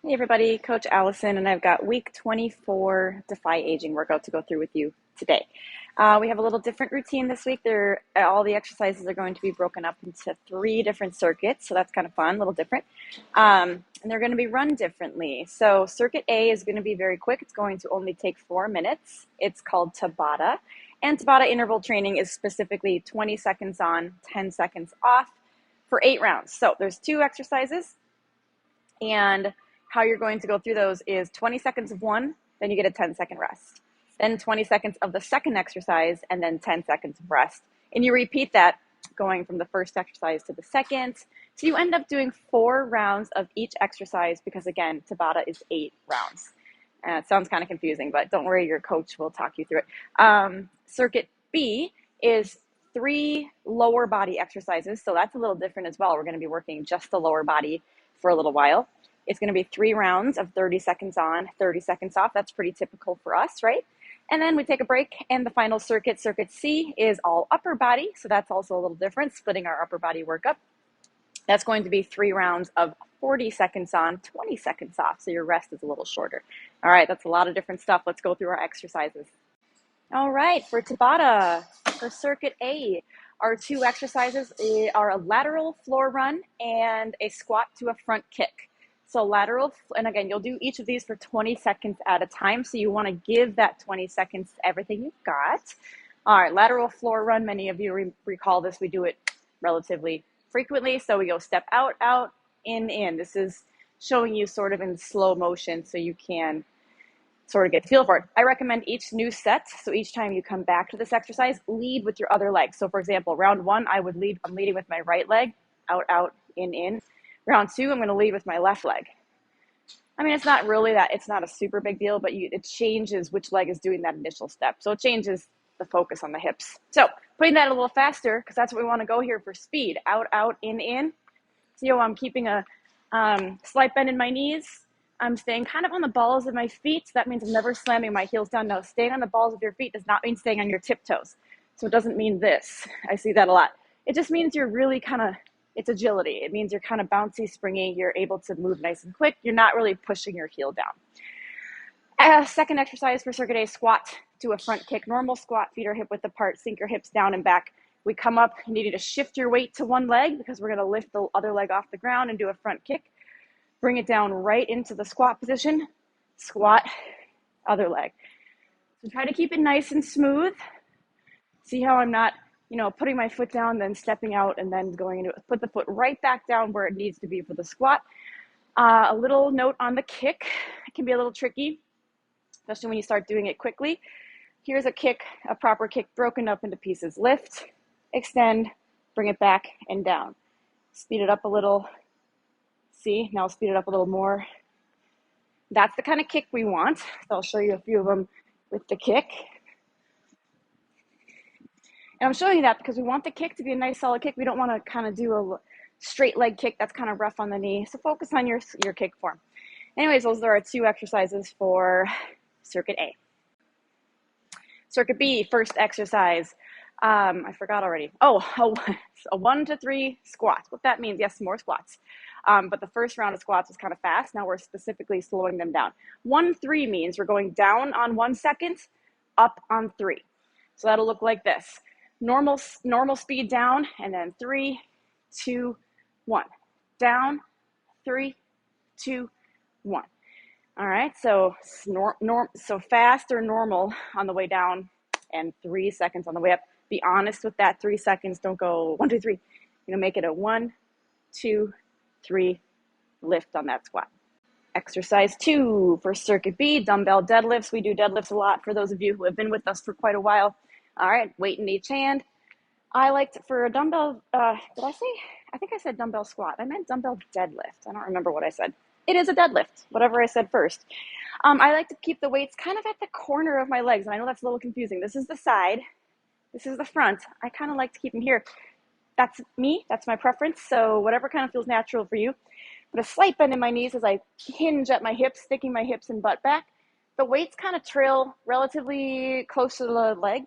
Hey everybody, Coach Allison, and I've got week 24 Defy Aging workout to go through with you today. We have a little different routine this week. All the exercises are going to be broken up into 3 different circuits, so that's kind of fun, a little different. And they're going to be run differently. So circuit A is going to be very quick. It's going to only take 4 minutes. It's called Tabata. And Tabata interval training is specifically 20 seconds on, 10 seconds off for 8 rounds. So there's 2 exercises, and how you're going to go through those is 20 seconds of one, then you get a 10-second rest. Then 20 seconds of the second exercise, and then 10 seconds of rest. And you repeat that going from the first exercise to the second. So you end up doing 4 rounds of each exercise because, again, Tabata is 8 rounds. It sounds kind of confusing, but don't worry, your coach will talk you through it. Circuit B is 3 lower body exercises. So that's a little different as well. We're going to be working just the lower body for a little while. It's going to be 3 rounds of 30 seconds on, 30 seconds off. That's pretty typical for us, right? And then we take a break, and the final circuit, circuit C, is all upper body. So that's also a little different, splitting our upper body workup. That's going to be 3 rounds of 40 seconds on, 20 seconds off. So your rest is a little shorter. All right, that's a lot of different stuff. Let's go through our exercises. All right, for Tabata, for circuit A, our 2 exercises are a lateral floor run and a squat to a front kick. So lateral, and again, you'll do each of these for 20 seconds at a time. So you want to give that 20 seconds to everything you've got. All right, lateral floor run. Many of you recall this. We do it relatively frequently. So we go step out, out, in. This is showing you sort of in slow motion so you can sort of get the feel for it. I recommend each new set. So each time you come back to this exercise, lead with your other leg. So for example, round 1, I'm leading with my right leg, out, out, in. Round 2, I'm going to lead with my left leg. I mean, it's not a super big deal, but it changes which leg is doing that initial step. So it changes the focus on the hips. So putting that a little faster, because that's what we want to go here for speed. Out, out, in. See how I'm keeping a slight bend in my knees. I'm staying kind of on the balls of my feet. So that means I'm never slamming my heels down. Now, staying on the balls of your feet does not mean staying on your tiptoes. So it doesn't mean this. I see that a lot. It just means you're really it's agility. It means you're kind of bouncy, springy. You're able to move nice and quick. You're not really pushing your heel down. Second exercise for circuit A, squat to a front kick. Normal squat, feet are hip width apart, sink your hips down and back. We come up, you need to shift your weight to one leg because we're going to lift the other leg off the ground and do a front kick. Bring it down right into the squat position. Squat, other leg. So try to keep it nice and smooth. See how I'm not putting my foot down, then stepping out, and then going into it. Put the foot right back down where it needs to be for the squat. A little note on the kick. It can be a little tricky, especially when you start doing it quickly. Here's a kick, a proper kick broken up into pieces. Lift, extend, bring it back and down. Speed it up a little. See, now speed it up a little more. That's the kind of kick we want. So I'll show you a few of them with the kick. And I'm showing you that because we want the kick to be a nice solid kick. We don't want to kind of do a straight leg kick that's kind of rough on the knee. So focus on your kick form. Anyways, those are our 2 exercises for circuit A. Circuit B, first exercise. I forgot already. A 1 to 3 squats. What that means, yes, more squats. But the first round of squats was kind of fast. Now we're specifically slowing them down. 1-3 means we're going down on 1 second, up on 3. So that'll look like this. Normal speed down, and then 3, 2, 1. Down, 3, 2, 1. All right, so so fast or normal on the way down, and 3 seconds on the way up. Be honest with that 3 seconds. Don't go 1, 2, 3. Make it a 1, 2, 3 lift on that squat. Exercise 2 for circuit B, dumbbell deadlifts. We do deadlifts a lot for those of you who have been with us for quite a while. All right, weight in each hand. I liked for a dumbbell, did I say? I think I said dumbbell squat. I meant dumbbell deadlift. I don't remember what I said. It is a deadlift, whatever I said first. I like to keep the weights kind of at the corner of my legs, and I know that's a little confusing. This is the side. This is the front. I kind of like to keep them here. That's me. That's my preference. So whatever kind of feels natural for you. But a slight bend in my knees as I hinge at my hips, sticking my hips and butt back. The weights kind of trail relatively close to the leg.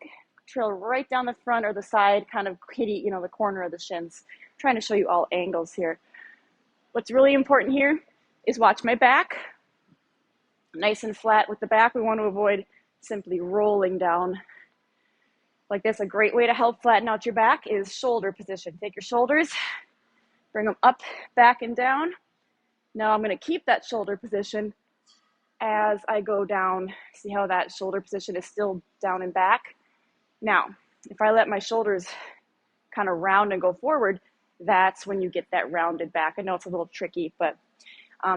Trail right down the front or the side, kind of kitty, the corner of the shins. I'm trying to show you all angles here. What's really important here is watch my back, Nice and flat with the back. We want to avoid simply rolling down like this. A great way to help flatten out your back is shoulder position. Take your shoulders, bring them up, back, and down. Now I'm going to keep that shoulder position as I go down. See how that shoulder position is still down and back? Now, if I let my shoulders kind of round and go forward, that's when you get that rounded back. I know it's a little tricky, but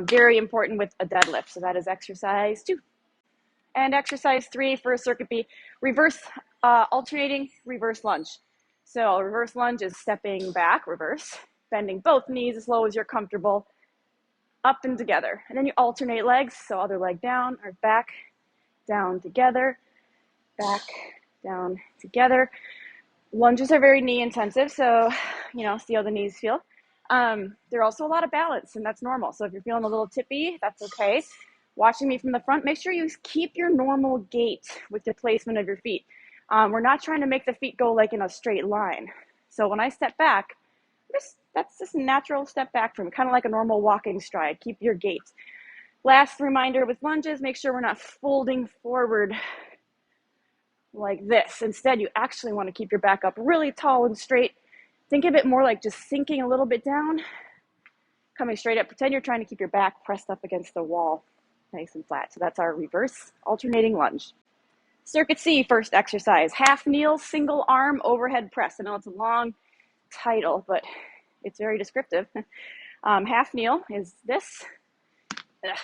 very important with a deadlift. So that is exercise 2. And exercise 3 for circuit B, reverse, alternating reverse lunge. So a reverse lunge is stepping back, reverse, bending both knees as low as you're comfortable, up and together. And then you alternate legs. So other leg down or back, down together, back, down together. Lunges are very knee intensive. So, see how the knees feel. There are also a lot of balance, and that's normal. So if you're feeling a little tippy, that's okay. Watching me from the front, make sure you keep your normal gait with the placement of your feet. We're not trying to make the feet go like in a straight line. So when I step back, that's just a natural step back from kind of like a normal walking stride. Keep your gait. Last reminder with lunges, make sure we're not folding forward like this. Instead, you actually want to keep your back up really tall and straight. Think of it more like just sinking a little bit down, coming straight up. Pretend you're trying to keep your back pressed up against the wall, nice and flat. So that's our reverse alternating lunge. Circuit C, first exercise, half kneel, single arm overhead press. I know it's a long title, but it's very descriptive. Half kneel is this. I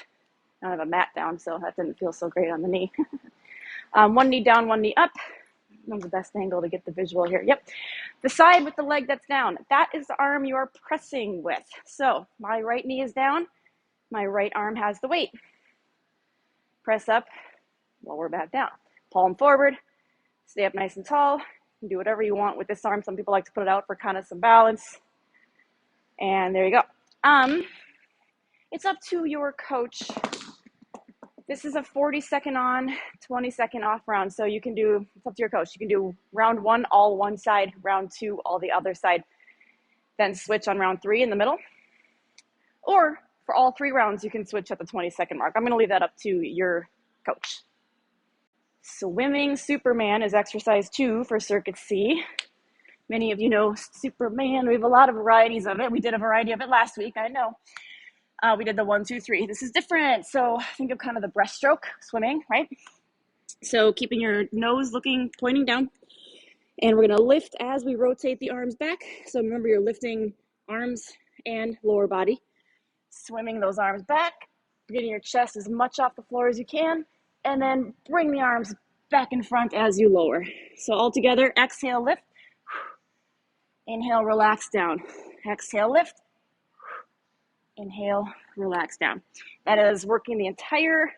don't have a mat down, so that didn't feel so great on the knee. One knee down, one knee up. That's the best angle to get the visual here. Yep. The side with the leg that's down, that is the arm you are pressing with. So my right knee is down. My right arm has the weight. Press up, lower back down. Palm forward, stay up nice and tall. You can do whatever you want with this arm. Some people like to put it out for kind of some balance. And there you go. It's up to your coach. This is a 40-second on, 20-second off round. So you can do, it's up to your coach. You can do round 1, all one side, round 2, all the other side, then switch on round 3 in the middle. Or for all 3 rounds, you can switch at the 20-second mark. I'm going to leave that up to your coach. Swimming Superman is exercise 2 for circuit C. Many of you know Superman. We have a lot of varieties of it. We did a variety of it last week, I know. We did the 1, 2, 3. This is different. So think of kind of the breaststroke swimming, right? So keeping your nose pointing down. And we're going to lift as we rotate the arms back. So remember, you're lifting arms and lower body. Swimming those arms back, getting your chest as much off the floor as you can. And then bring the arms back in front as you lower. So all together, exhale, lift. Inhale, relax down. Exhale, lift. Inhale, relax down. That is working the entire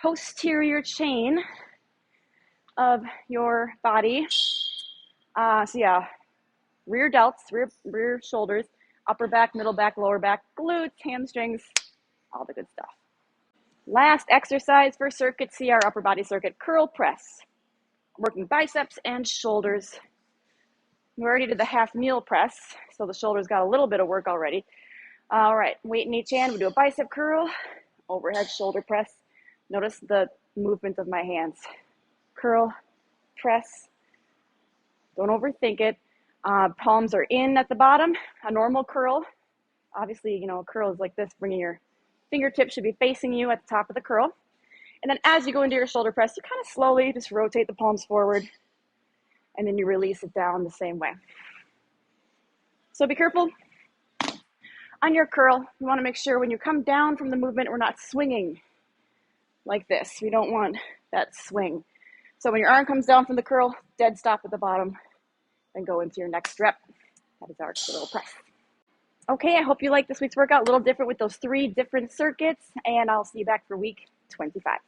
posterior chain of your body. So yeah, rear delts, rear shoulders, upper back, middle back, lower back, glutes, hamstrings, all the good stuff. Last exercise for circuit C, our upper body circuit, curl press. Working biceps and shoulders. We already did the half kneel press, so the shoulders got a little bit of work already. All right, weight in each hand. We do a bicep curl, overhead shoulder press. Notice the movement of my hands. Curl, press. Don't overthink it. Palms are in at the bottom. A normal curl. Obviously, a curl is like this, bringing your fingertips should be facing you at the top of the curl. And then as you go into your shoulder press, you kind of slowly just rotate the palms forward, and then you release it down the same way. So be careful. On your curl, you want to make sure when you come down from the movement, we're not swinging like this. We don't want that swing. So when your arm comes down from the curl, dead stop at the bottom, then go into your next rep. That is our little press. Okay, I hope you liked this week's workout. A little different with those 3 different circuits, and I'll see you back for week 25.